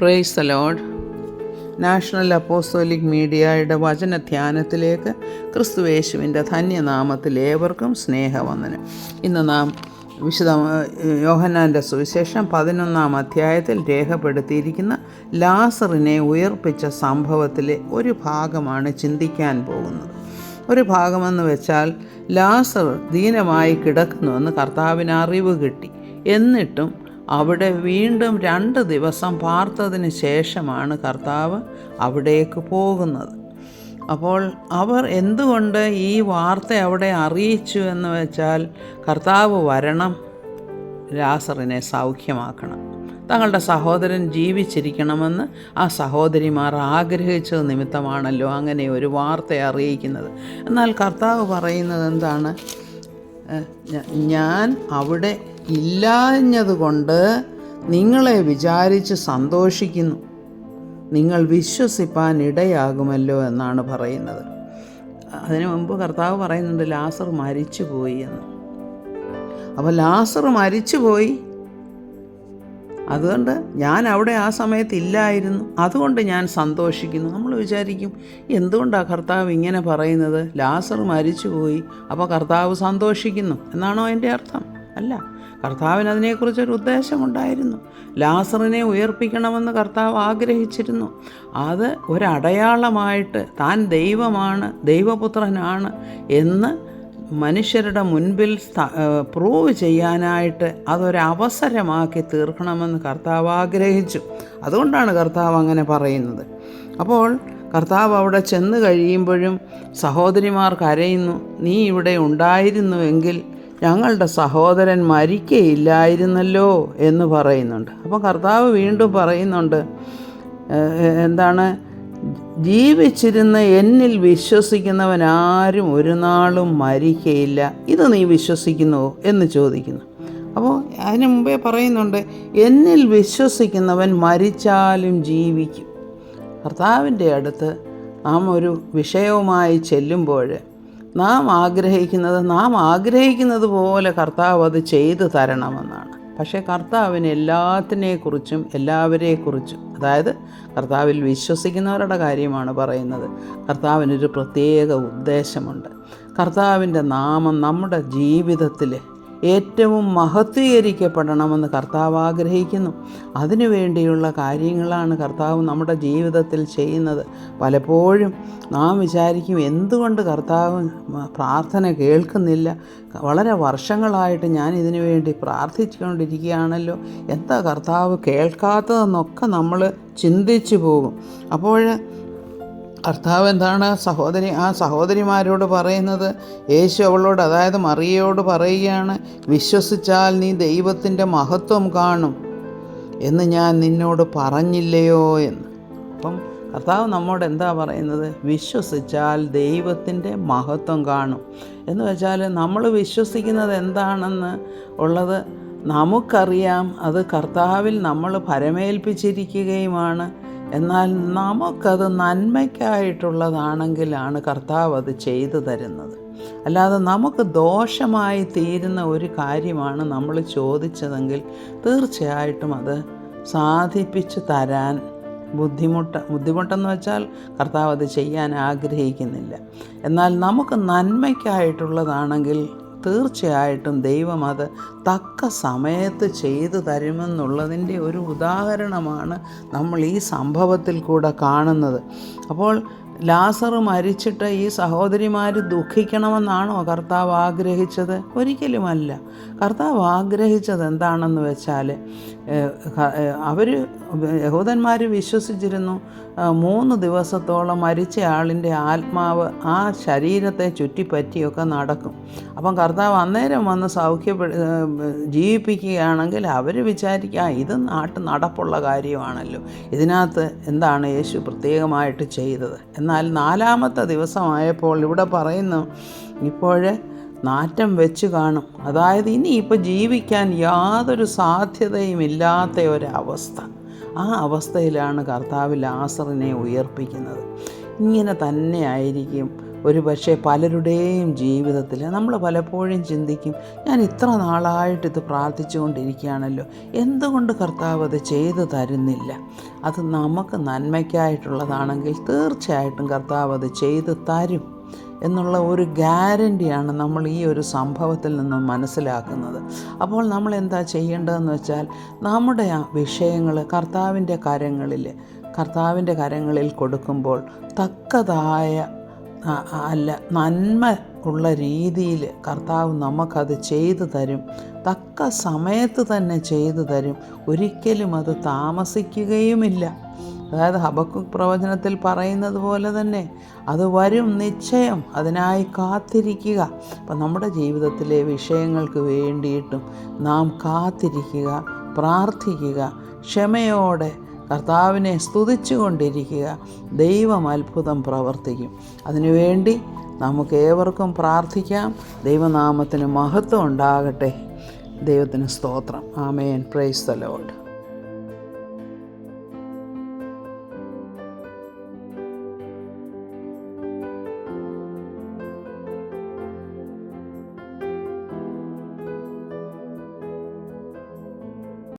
Price the Lord. National apostolic മീഡിയയുടെ വചനധ്യാനത്തിലേക്ക് ക്രിസ്തുയേശുവിൻ്റെ ധന്യനാമത്തിൽ ഏവർക്കും സ്നേഹവന്ദനം. ഇന്ന് നാം വിശുദ്ധ യോഹന്നാൻ്റെ സുവിശേഷം 11-ാം അധ്യായത്തിൽ രേഖപ്പെടുത്തിയിരിക്കുന്ന ലാസറിനെ ഉയർപ്പിച്ച സംഭവത്തിലെ ഒരു ഭാഗമാണ് ചിന്തിക്കാൻ പോകുന്നത്. ഒരു ഭാഗമെന്ന് വെച്ചാൽ ലാസർ ദീനമായി കിടക്കുന്നുവെന്ന് കർത്താവിന് അറിവ് കിട്ടി. എന്നിട്ടും അവിടെ വീണ്ടും 2 ദിവസം പാർത്തതിന് ശേഷമാണ് കർത്താവ് അവിടേക്ക് പോകുന്നത്. അപ്പോൾ അവർ എന്തുകൊണ്ട് ഈ വാർത്ത അവിടെ അറിയിച്ചു എന്ന് വെച്ചാൽ, കർത്താവ് വരണം, ലാസറിനെ സൗഖ്യമാക്കണം, തങ്ങളുടെ സഹോദരൻ ജീവിച്ചിരിക്കണമെന്ന് ആ സഹോദരിമാർ ആഗ്രഹിച്ചത് നിമിത്തമാണല്ലോ അങ്ങനെ ഒരു വാർത്ത അറിയിക്കുന്നത്. എന്നാൽ കർത്താവ് പറയുന്നത് എന്താണ്? ഞാൻ അവിടെ ഇല്ലാഞ്ഞതുകൊണ്ട് നിങ്ങളെ വിചാരിച്ച് സന്തോഷിക്കുന്നു, നിങ്ങൾ വിശ്വസിപ്പാൻ ഇടയാകുമല്ലോ എന്നാണ് പറയുന്നത്. അതിനു മുമ്പ് കർത്താവ് പറയുന്നുണ്ട് ലാസർ മരിച്ചുപോയി എന്ന്. അപ്പോൾ ലാസർ മരിച്ചുപോയി, അതുകൊണ്ട് ഞാൻ അവിടെ ആ സമയത്ത് ഇല്ലായിരുന്നു, അതുകൊണ്ട് ഞാൻ സന്തോഷിക്കുന്നു. നമ്മൾ വിചാരിക്കും എന്തുകൊണ്ടാണ് കർത്താവ് ഇങ്ങനെ പറയുന്നത്? ലാസർ മരിച്ചുപോയി, അപ്പോൾ കർത്താവ് സന്തോഷിക്കുന്നു എന്നാണോ അതിൻ്റെ അർത്ഥം? അല്ല, കർത്താവിന് അതിനെക്കുറിച്ചൊരു ഉദ്ദേശമുണ്ടായിരുന്നു. ലാസറിനെ ഉയർപ്പിക്കണമെന്ന് കർത്താവ് ആഗ്രഹിച്ചിരുന്നു. അത് ഒരടയാളമായിട്ട് താൻ ദൈവമാണ്, ദൈവപുത്രനാണ് എന്ന് മനുഷ്യരുടെ മുൻപിൽ പ്രൂവ് ചെയ്യാനായിട്ട് അതൊരവസരമാക്കി തീർക്കണമെന്ന് കർത്താവ് ആഗ്രഹിച്ചു. അതുകൊണ്ടാണ് കർത്താവ് അങ്ങനെ പറയുന്നത്. അപ്പോൾ കർത്താവ് അവിടെ ചെന്ന് കഴിയുമ്പോഴും സഹോദരിമാർ കരയുന്നു, നീ ഇവിടെ ഉണ്ടായിരുന്നുവെങ്കിൽ ഞങ്ങളുടെ സഹോദരൻ മരിക്കയില്ലായിരുന്നല്ലോ എന്ന് പറയുന്നുണ്ട്. അപ്പോൾ കർത്താവ് വീണ്ടും പറയുന്നുണ്ട്, എന്താണ്? ജീവിച്ചിരുന്ന് എന്നിൽ വിശ്വസിക്കുന്നവൻ ആരും ഒരു നാളും മരിക്കയില്ല, ഇത് നീ വിശ്വസിക്കുന്നുവോ എന്ന് ചോദിക്കുന്നു. അപ്പോൾ അതിന് മുമ്പേ പറയുന്നുണ്ട്, എന്നിൽ വിശ്വസിക്കുന്നവൻ മരിച്ചാലും ജീവിക്കും. കർത്താവിൻ്റെ അടുത്ത് നാം ഒരു വിഷയവുമായി ചെല്ലുമ്പോൾ നാം ആഗ്രഹിക്കുന്നത് പോലെ കർത്താവ് അത് ചെയ്തു തരണമെന്നാണ്. പക്ഷേ കർത്താവിന് എല്ലാത്തിനെക്കുറിച്ചും എല്ലാവരെക്കുറിച്ചും, അതായത് കർത്താവിൽ വിശ്വസിക്കുന്നവരുടെ കാര്യമാണ് പറയുന്നത്, കർത്താവിനൊരു പ്രത്യേക ഉദ്ദേശമുണ്ട്. കർത്താവിൻ്റെ നാമം നമ്മുടെ ജീവിതത്തിൽ ഏറ്റവും മഹത്വീകരിക്കപ്പെടണമെന്ന് കർത്താവ് ആഗ്രഹിക്കുന്നു. അതിനുവേണ്ടിയുള്ള കാര്യങ്ങളാണ് കർത്താവ് നമ്മുടെ ജീവിതത്തിൽ ചെയ്യുന്നത്. പലപ്പോഴും നാം വിചാരിക്കും എന്തുകൊണ്ട് കർത്താവ് പ്രാർത്ഥന കേൾക്കുന്നില്ല? വളരെ വർഷങ്ങളായിട്ട് ഞാൻ ഇതിനു വേണ്ടി പ്രാർത്ഥിച്ചുകൊണ്ടിരിക്കുകയാണല്ലോ, എന്താ കർത്താവ് കേൾക്കാത്തതെന്നൊക്കെ നമ്മൾ ചിന്തിച്ചു പോകും. അപ്പോൾ കർത്താവ് എന്താണ് ആ സഹോദരിമാരോട് പറയുന്നത്? യേശു അവളോട്, അതായത് മറിയയോട് പറയുകയാണ്, വിശ്വസിച്ചാൽ നീ ദൈവത്തിൻ്റെ മഹത്വം കാണും എന്ന് ഞാൻ നിന്നോട് പറഞ്ഞില്ലയോ എന്ന്. അപ്പം കർത്താവ് നമ്മോട് എന്താ പറയുന്നത്? വിശ്വസിച്ചാൽ ദൈവത്തിൻ്റെ മഹത്വം കാണും എന്ന് വെച്ചാൽ നമ്മൾ വിശ്വസിക്കുന്നത് എന്താണെന്ന് ഉള്ളത് നമുക്കറിയാം. അത് കർത്താവിൽ നമ്മൾ ഭരമേൽപ്പിച്ചിരിക്കുകയുമാണ്. എന്നാൽ നമുക്കത് നന്മയ്ക്കായിട്ടുള്ളതാണെങ്കിലാണ് കർത്താവ് അത് ചെയ്തു തരുന്നത്. അല്ലാതെ നമുക്ക് ദോഷമായി തീരുന്ന ഒരു കാര്യമാണ് നമ്മൾ ചോദിച്ചതെങ്കിൽ തീർച്ചയായിട്ടും അത് സാധിപ്പിച്ചു തരാൻ ബുദ്ധിമുട്ടെന്ന് വെച്ചാൽ കർത്താവ് അത് ചെയ്യാൻ ആഗ്രഹിക്കുന്നില്ല. എന്നാൽ നമുക്ക് നന്മയ്ക്കായിട്ടുള്ളതാണെങ്കിൽ തീർച്ചയായിട്ടും ദൈവം അത് തക്ക സമയത്ത് ചെയ്തു തരുമെന്നുള്ളതിൻ്റെ ഒരു ഉദാഹരണമാണ് നമ്മൾ ഈ സംഭവത്തിൽ കൂടെ കാണുന്നത്. അപ്പോൾ ലാസർ മരിച്ചിട്ട് ഈ സഹോദരിമാർ ദുഃഖിക്കണമെന്നാണോ കർത്താവ് ആഗ്രഹിച്ചത്? ഒരിക്കലുമല്ല. കർത്താവ് ആഗ്രഹിച്ചത് എന്താണെന്ന് വെച്ചാൽ, യഹൂദന്മാർ വിശ്വസിച്ചിരുന്നു 3 ദിവസത്തോളം മരിച്ച ആളിൻ്റെ ആത്മാവ് ആ ശരീരത്തെ ചുറ്റിപ്പറ്റിയൊക്കെ നടക്കും. അപ്പം കർത്താവ് അന്നേരം വന്ന് ജീവിപ്പിക്കുകയാണെങ്കിൽ അവർ വിചാരിക്കുക ഇത് നടപ്പുള്ള കാര്യമാണല്ലോ, ഇതിനകത്ത് എന്താണ് യേശു പ്രത്യേകമായിട്ട് ചെയ്തത്? എന്നാൽ 4-ാമത്തെ ദിവസമായപ്പോൾ ഇവിടെ പറയുന്നു, ഇപ്പോഴേ നാറ്റം വെച്ച് കാണും. അതായത് ഇനിയിപ്പോൾ ജീവിക്കാൻ യാതൊരു സാധ്യതയുമില്ലാത്ത ഒരവസ്ഥ. ആ അവസ്ഥയിലാണ് കർത്താവ് ലാസറിനെ ഉയർപ്പിക്കുന്നത്. ഇങ്ങനെ തന്നെ ആയിരിക്കും ഒരു പക്ഷേ പലരുടെയും ജീവിതത്തിൽ നമ്മൾ പലപ്പോഴും ചിന്തിക്കും, ഞാൻ ഇത്ര നാളായിട്ട് ഇത് പ്രാർത്ഥിച്ചുകൊണ്ടിരിക്കുകയാണല്ലോ, എന്തുകൊണ്ട് കർത്താവ് അത് ചെയ്തു തരുന്നില്ല? അത് നമുക്ക് നന്മയ്ക്കായിട്ടുള്ളതാണെങ്കിൽ തീർച്ചയായിട്ടും കർത്താവ് അത് ചെയ്തു തരും എന്നുള്ള ഒരു ഗ്യാരൻറ്റിയാണ് നമ്മൾ ഈ ഒരു സംഭവത്തിൽ നിന്നും മനസ്സിലാക്കുന്നത്. അപ്പോൾ നമ്മൾ എന്താ ചെയ്യേണ്ടതെന്ന് വെച്ചാൽ, നമ്മുടെ ആ വിഷയങ്ങൾ കർത്താവിൻ്റെ കരങ്ങളിൽ കൊടുക്കുമ്പോൾ തക്കതായ നന്മ ഉള്ള രീതിയിൽ കർത്താവ് നമുക്കത് ചെയ്തു തരും. തക്ക സമയത്ത് തന്നെ ചെയ്തു തരും. ഒരിക്കലും അത് താമസിക്കുകയുമില്ല. അതായത് ഹബക്കൂക്ക് പ്രവചനത്തിൽ പറയുന്നത് പോലെ തന്നെ അത് വരും നിശ്ചയം, അതിനായി കാത്തിരിക്കുക. അപ്പം നമ്മുടെ ജീവിതത്തിലെ വിഷയങ്ങൾക്ക് വേണ്ടിയിട്ടും നാം കാത്തിരിക്കുക, പ്രാർത്ഥിക്കുക, ക്ഷമയോടെ കർത്താവിനെ സ്തുതിച്ചുകൊണ്ടിരിക്കുക. ദൈവം അത്ഭുതം പ്രവർത്തിക്കും. അതിനുവേണ്ടി നമുക്കേവർക്കും പ്രാർത്ഥിക്കാം. ദൈവനാമത്തിന് മഹത്വം ഉണ്ടാകട്ടെ. ദൈവത്തിന് സ്തോത്രം. ആമേൻ. Praise the Lord.